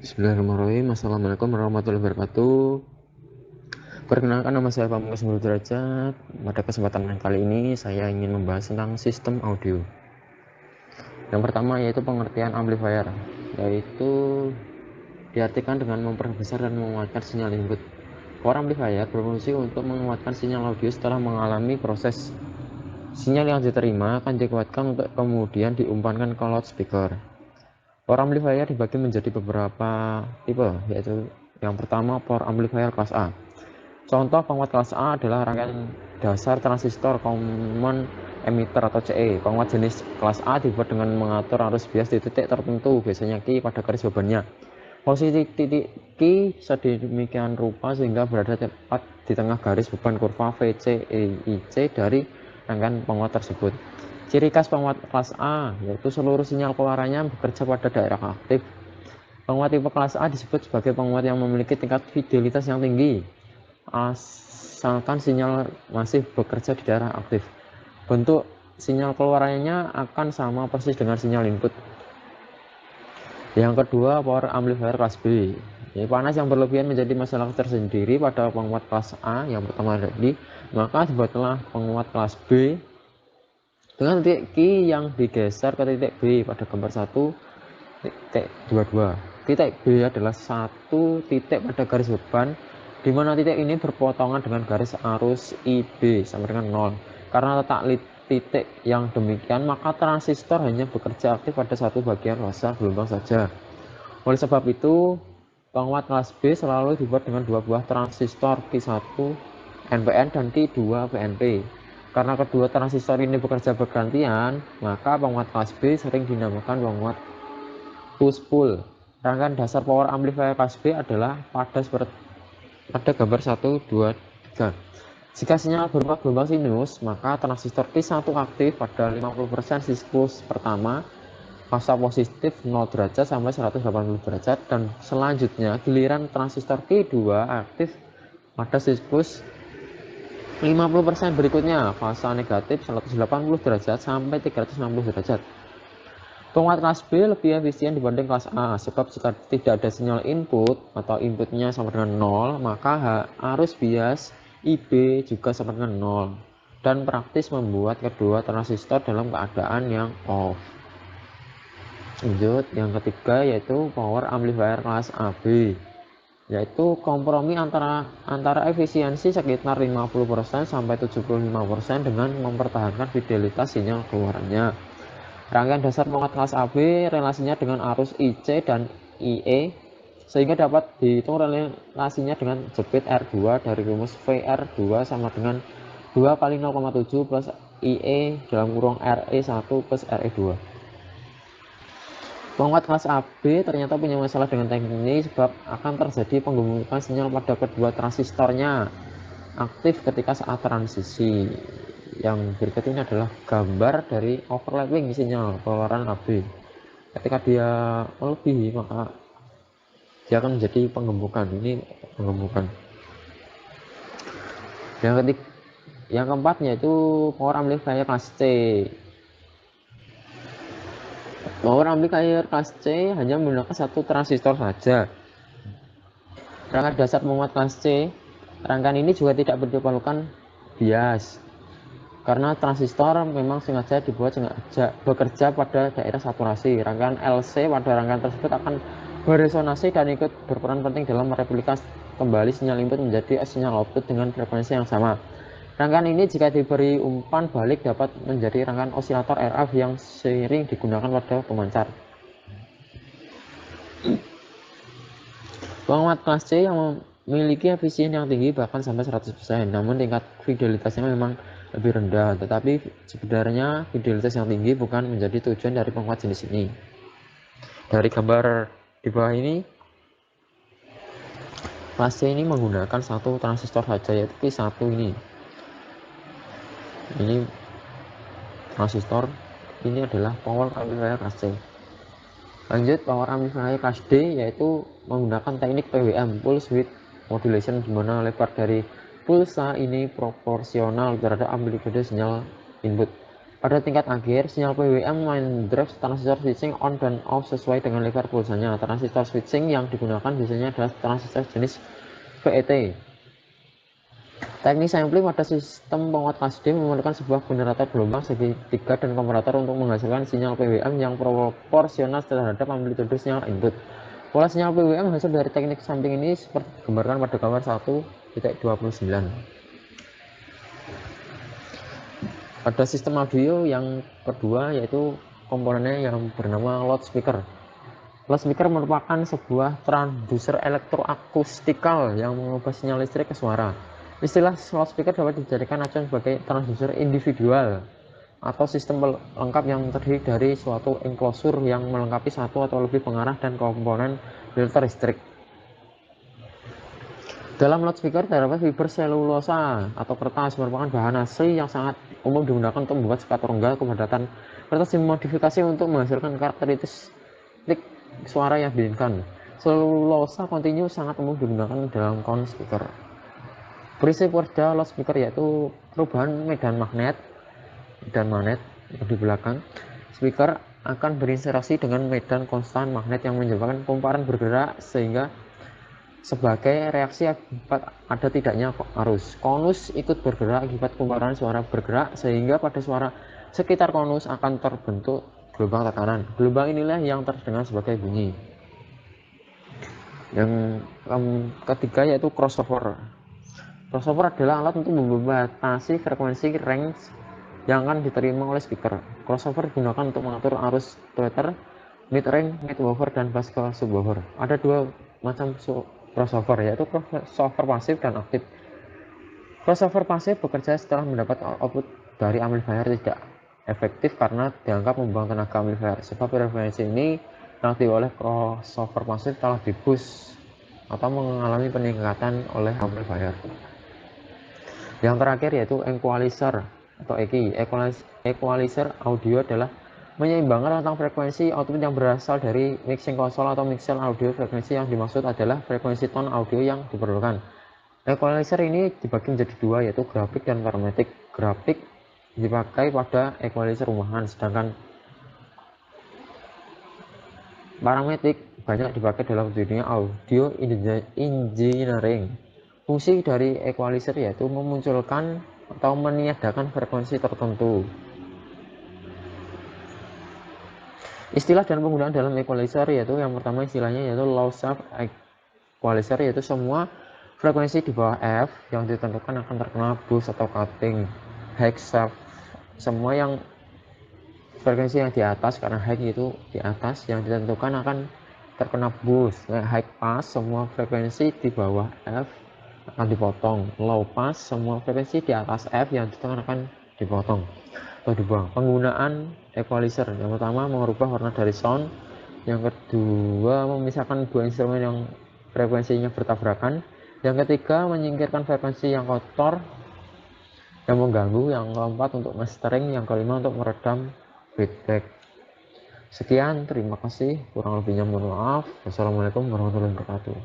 Bismillahirrahmanirrahim. Assalamualaikum warahmatullahi wabarakatuh. Perkenalkan, nama saya Pamungkas Nurul Derajat. Pada kesempatan kali ini saya ingin membahas tentang sistem audio. Yang pertama yaitu pengertian amplifier, yaitu diartikan dengan memperbesar dan menguatkan sinyal input. Power amplifier berfungsi untuk menguatkan sinyal audio setelah mengalami proses. Sinyal yang diterima akan dikuatkan untuk kemudian diumpankan ke loudspeaker. Power amplifier dibagi menjadi beberapa tipe, yaitu yang pertama power amplifier kelas A. Contoh penguat kelas A adalah rangkaian dasar transistor common emitter atau CE. Penguat jenis kelas A dibuat dengan mengatur arus bias di titik tertentu, biasanya Q pada garis bebannya. Posisi titik Q sedemikian rupa sehingga berada tepat di tengah garis beban kurva VCEIC dari rangkaian penguat tersebut. Ciri khas penguat kelas A yaitu seluruh sinyal keluarannya bekerja pada daerah aktif. Penguat tipe kelas A disebut sebagai penguat yang memiliki tingkat fidelitas yang tinggi, asalkan sinyal masih bekerja di daerah aktif. Bentuk sinyal keluarannya akan sama persis dengan sinyal input. Yang kedua, power amplifier kelas B. Panas yang berlebihan menjadi masalah tersendiri pada penguat kelas A yang pertama tadi, maka dibuatlah penguat kelas B dengan titik Q yang digeser ke titik B pada gambar 1.22. Titik B adalah satu titik pada garis beban, di mana titik ini berpotongan dengan garis arus IB sama dengan 0. Karena letak titik yang demikian, maka transistor hanya bekerja aktif pada satu bagian fase gelombang saja. Oleh sebab itu, penguat kelas B selalu dibuat dengan dua buah transistor Q1 NPN dan Q2 PNP. Karena kedua transistor ini bekerja bergantian, maka penguat kelas B sering dinamakan penguat push-pull. Rangkaian dasar power amplifier kelas B adalah pada gambar 1, 2, 3. Jika sinyal berupa gelombang sinus, maka transistor Q1 aktif pada 50% siklus pertama, fase positif 0 derajat sampai 180 derajat, dan selanjutnya giliran transistor Q2 aktif pada siklus 50% berikutnya, fase negatif 180 derajat sampai 360 derajat. Penguat kelas B lebih efisien dibanding kelas A, sebab jika tidak ada sinyal input atau inputnya sama dengan 0, maka arus bias IB juga sama dengan 0, dan praktis membuat kedua transistor dalam keadaan yang off. Lanjut, yang ketiga yaitu power amplifier kelas AB, yaitu kompromi antara efisiensi sekitar 50% sampai 75% dengan mempertahankan fidelitas sinyal keluarannya. Rangkaian dasar penguat kelas AB relasinya dengan arus IC dan IE, sehingga dapat dihitung relasinya dengan jepit R2 dari rumus VR2 sama dengan 2 kali 0,7 plus IE dalam kurung RE1 plus RE2. Penguat kelas AB ternyata punya masalah dengan teknik ini, sebab akan terjadi penggemukan sinyal pada kedua transistornya aktif ketika saat transisi. Yang berikut ini adalah gambar dari overlapping sinyal keluaran AB. Ketika dia melebihi, maka dia akan menjadi penggemukan. Ini penggemukan. Yang keempat yaitu power amplifier kelas C. Power amplifier kelas C hanya menggunakan satu transistor saja. Rangkaian dasar penguat kelas C, rangkaian ini juga tidak diperlukan bias, karena transistor memang sengaja dibuat bekerja pada daerah saturasi. Rangkaian LC pada rangkaian tersebut akan beresonansi dan ikut berperan penting dalam mereplikasi kembali sinyal input menjadi sinyal output dengan frekuensi yang sama. Rangkaian ini jika diberi umpan balik dapat menjadi rangkaian osilator RF yang sering digunakan pada pemancar. Penguat kelas C yang memiliki efisien yang tinggi bahkan sampai 100%, namun tingkat fidelitasnya memang lebih rendah. Tetapi sebenarnya fidelitas yang tinggi bukan menjadi tujuan dari penguat jenis ini. Dari gambar di bawah ini, kelas C ini menggunakan satu transistor saja, yaitu Q1 ini. Ini transistor, ini adalah power amplifier kelas C. Lanjut, power amplifier kelas D yaitu menggunakan teknik PWM, pulse width modulation, di mana lebar dari pulsa ini proporsional terhadap amplitude sinyal input. Pada tingkat akhir, sinyal PWM mendrive transistor switching on dan off sesuai dengan level pulsanya. Transistor switching yang digunakan biasanya adalah transistor jenis FET. Teknik sampling pada sistem penguat KSD memerlukan sebuah generator gelombang segitiga dan komparator untuk menghasilkan sinyal PWM yang proporsional terhadap amplitude sinyal input. Pola sinyal PWM hasil dari teknik sampling ini seperti digambarkan pada gambar 1.29. Pada sistem audio yang kedua yaitu komponennya yang bernama loudspeaker. Loudspeaker merupakan sebuah transducer elektroakustikal yang mengubah sinyal listrik ke suara. Istilah loudspeaker dapat dijadikan acuan sebagai transducer individual atau sistem pelengkap yang terdiri dari suatu enclosure yang melengkapi satu atau lebih pengarah dan komponen filter listrik. Dalam loudspeaker terdapat fiber selulosa atau kertas, merupakan bahan asli yang sangat umum digunakan untuk membuat sekat rongga. Kepadatan kertas dimodifikasi untuk menghasilkan karakteristik suara yang diinginkan. Selulosa kontinu sangat umum digunakan dalam sound speaker. Prinsip kerja loudspeaker yaitu perubahan medan magnet di belakang speaker akan berinteraksi dengan medan konstan magnet yang menyebabkan kumparan bergerak sehingga sebagai reaksi akibat ada tidaknya arus. Konus ikut bergerak akibat kumparan suara bergerak sehingga pada suara sekitar konus akan terbentuk gelombang tekanan. Gelombang inilah yang terdengar sebagai bunyi. Yang ketiga yaitu crossover. Crossover adalah alat untuk membatasi frekuensi range yang akan diterima oleh speaker. Crossover digunakan untuk mengatur arus tweeter, mid range, mid woofer, dan bass ke subwoofer. Ada dua macam crossover yaitu crossover pasif dan aktif. Crossover pasif bekerja setelah mendapat output dari amplifier tidak efektif karena dianggap membuang tenaga amplifier. Sebab frekuensi ini yang oleh crossover pasif telah diboost atau mengalami peningkatan oleh amplifier. Yang terakhir yaitu equalizer atau EQ. Equalizer audio adalah menyeimbangkan rentang frekuensi output yang berasal dari mixing console atau mixer audio. Frekuensi yang dimaksud adalah frekuensi tone audio yang diperlukan. Equalizer ini dibagi menjadi dua yaitu grafik dan parametrik. Grafik dipakai pada equalizer rumahan, sedangkan parametrik banyak dipakai dalam dunia audio engineering. Fungsi dari equalizer yaitu memunculkan atau meniadakan frekuensi tertentu. Istilah dan penggunaan dalam equalizer yaitu yang pertama istilahnya yaitu low sharp equalizer, yaitu semua frekuensi di bawah F yang ditentukan akan terkena boost atau cutting. High sharp, semua yang frekuensi yang di atas, karena high itu di atas, yang ditentukan akan terkena boost. High pass, semua frekuensi di bawah F akan dipotong. Low pass, semua frekuensi di atas F yang ditentukan akan dipotong atau dibuang. Penggunaan equalizer yang pertama mengubah warna dari sound, yang kedua memisahkan dua instrumen yang frekuensinya bertabrakan, yang ketiga menyingkirkan frekuensi yang kotor yang mengganggu, yang keempat untuk mastering, yang kelima untuk meredam feedback. Sekian, terima kasih, kurang lebihnya mohon maaf. Wassalamualaikum warahmatullahi wabarakatuh.